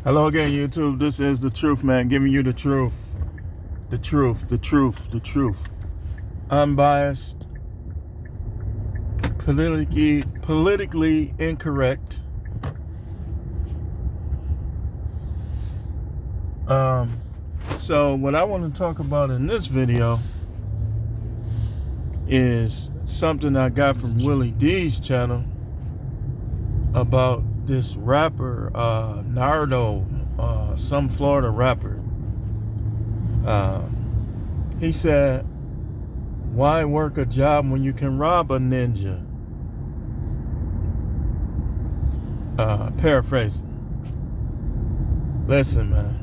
Hello again, YouTube. This is the truth, man. Giving you the truth. The truth, the truth, the truth. Unbiased, politically incorrect. So what I want to talk about in this video is something I got from Willie D's channel about this rapper, Nardo, some Florida rapper. He said, "Why work a job when you can rob a ninja?" Paraphrasing. Listen, man.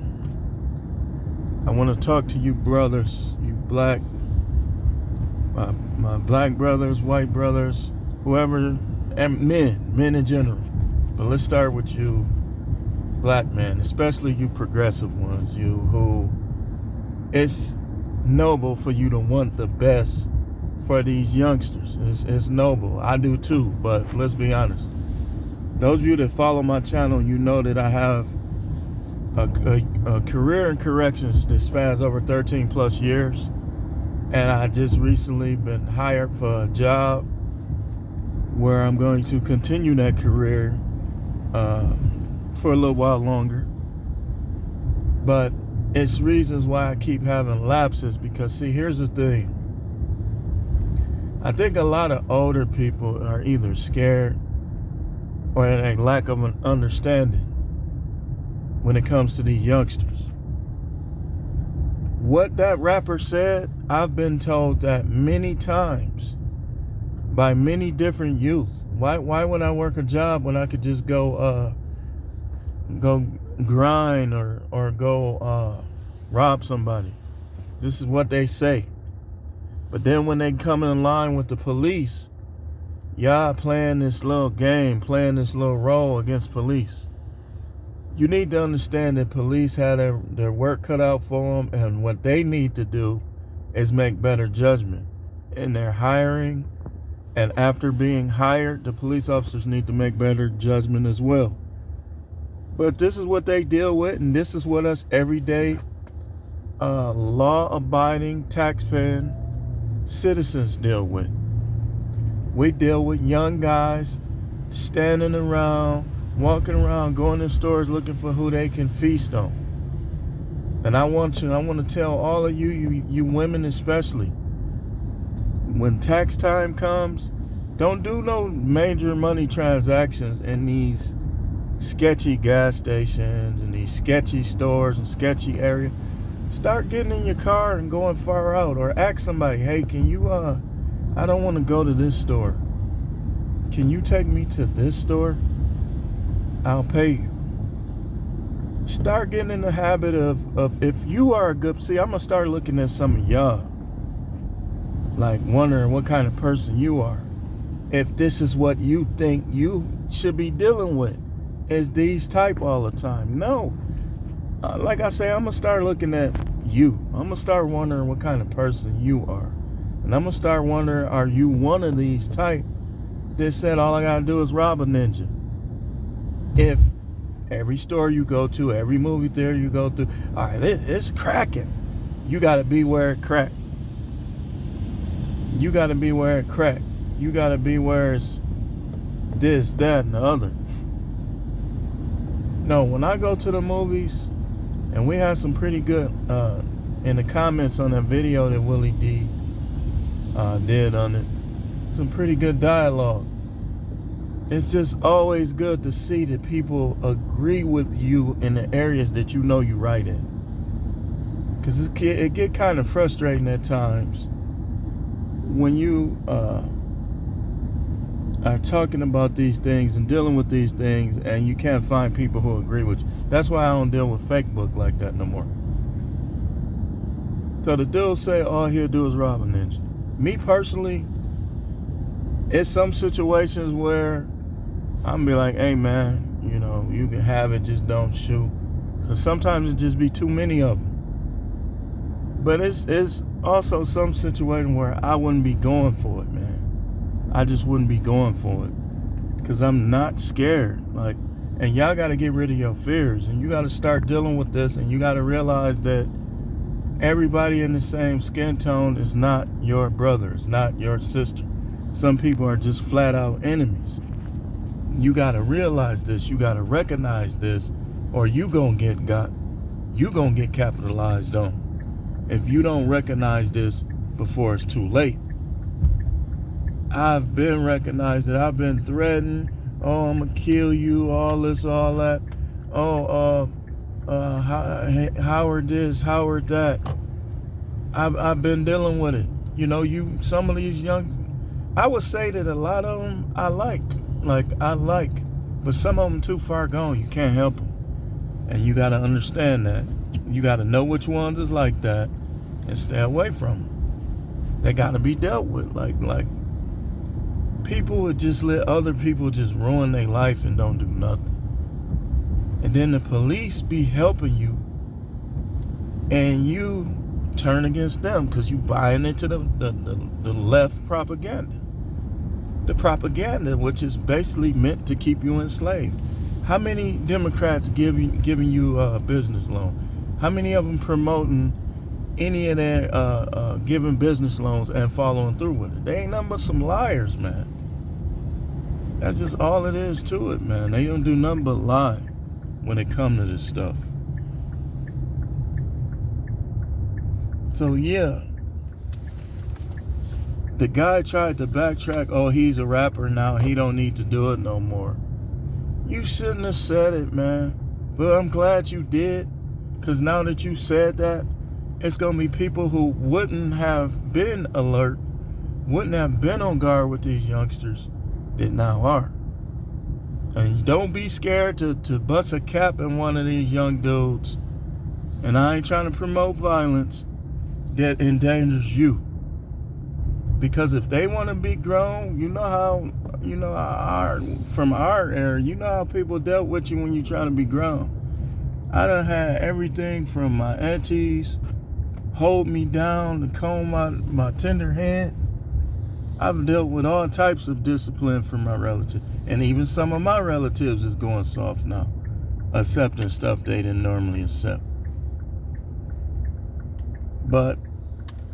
I want to talk to you brothers, you black, my black brothers, white brothers, whoever, and men in general. But let's start with you, black men, especially you progressive ones, you who, it's noble for you to want the best for these youngsters. It's noble. I do too, but let's be honest. Those of you that follow my channel, you know that I have a career in corrections that spans over 13 plus years. And I just recently been hired for a job where I'm going to continue that career for a little while longer. But it's reasons why I keep having lapses, because see, here's the thing. I think a lot of older people are either scared or in a lack of an understanding when it comes to these youngsters. What that rapper said, I've been told that many times by many different youth. Why would I work a job when I could just go grind or go rob somebody? This is what they say. But then when they come in line with the police, y'all playing this little game, playing this little role against police. You need to understand that police have their work cut out for them, and what they need to do is make better judgment in their hiring. And after being hired, the police officers need to make better judgment as well. But this is what they deal with, and this is what us everyday law-abiding, tax-paying citizens deal with. We deal with young guys standing around, walking around, going in stores looking for who they can feast on. And I want to tell all of you women especially, when tax time comes, don't do no major money transactions in these sketchy gas stations and these sketchy stores and sketchy areas. Start getting in your car and going far out, or ask somebody, "Hey, can you, I don't want to go to this store. Can you take me to this store? I'll pay you." Start getting in the habit of if you are a good, see, I'm going to start looking at some of y'all, like wondering what kind of person you are. If this is what you think you should be dealing with, is these type all the time. No. Like I say, I'm going to start looking at you. I'm going to start wondering what kind of person you are. And I'm going to start wondering, are you one of these type that said all I got to do is rob a ninja? If every store you go to, every movie theater you go to, all right, it's cracking. You got to be where it crack. You got to be where it crack. You got to be where it's this, that, and the other. No, when I go to the movies, and we had some pretty good, in the comments on that video that Willie D did on it, some pretty good dialogue. It's just always good to see that people agree with you in the areas that you know you right in. Because it get kind of frustrating at times when you are talking about these things and dealing with these things, and you can't find people who agree with you. That's why I don't deal with fake book like that no more. So the dude say all he'll do is rob a ninja. Me personally, it's some situations where I'm be like, "Hey man, you know, you can have it, just don't shoot." Because sometimes it just be too many of them. But it's also some situation where I wouldn't be going for it, man. I just wouldn't be going for it. Because I'm not scared. Like, And y'all got to get rid of your fears. And you got to start dealing with this. And you got to realize that everybody in the same skin tone is not your brother. It's not your sister. Some people are just flat out enemies. You got to realize this. You got to recognize this. Or you going to get got. You going to get capitalized on. If you don't recognize this before it's too late. I've been recognized that I've been threatened. Oh, I'm going to kill you. All this, all that. Oh, Howard this, Howard that. I've been dealing with it. You know, some of these young, I would say that a lot of them I like, but some of them too far gone. You can't help them. And you got to understand that. You got to know which ones is like that and stay away from them. They got to be dealt with. Like people would just let other people just ruin their life and don't do nothing. And then the police be helping you and you turn against them because you buying into the left propaganda. The propaganda, which is basically meant to keep you enslaved. How many Democrats giving you a business loan? How many of them promoting any of their giving business loans and following through with it? They ain't nothing but some liars, man. That's just all it is to it, man. They don't do nothing but lie when it comes to this stuff. So yeah, the guy tried to backtrack. Oh, he's a rapper now. He don't need to do it no more. You shouldn't have said it, man. But I'm glad you did. Because now that you said that, it's going to be people who wouldn't have been alert, wouldn't have been on guard with these youngsters that now are. And don't be scared to bust a cap in one of these young dudes. And I ain't trying to promote violence that endangers you. Because if they want to be grown, from our era, you know how people dealt with you when you trying to be grown. I done had everything from my aunties hold me down to comb my tender hand. I've dealt with all types of discipline from my relatives. And even some of my relatives is going soft now, accepting stuff they didn't normally accept. But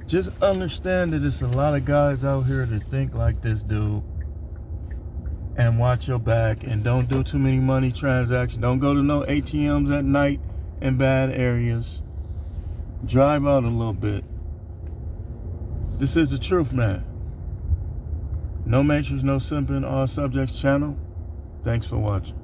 just understand that there's a lot of guys out here that think like this dude. And watch your back and don't do too many money transactions. Don't go to no ATMs at night in bad areas. Drive out a little bit. This is the truth, man. No Matrix, no Simping, All Subjects channel. Thanks for watching.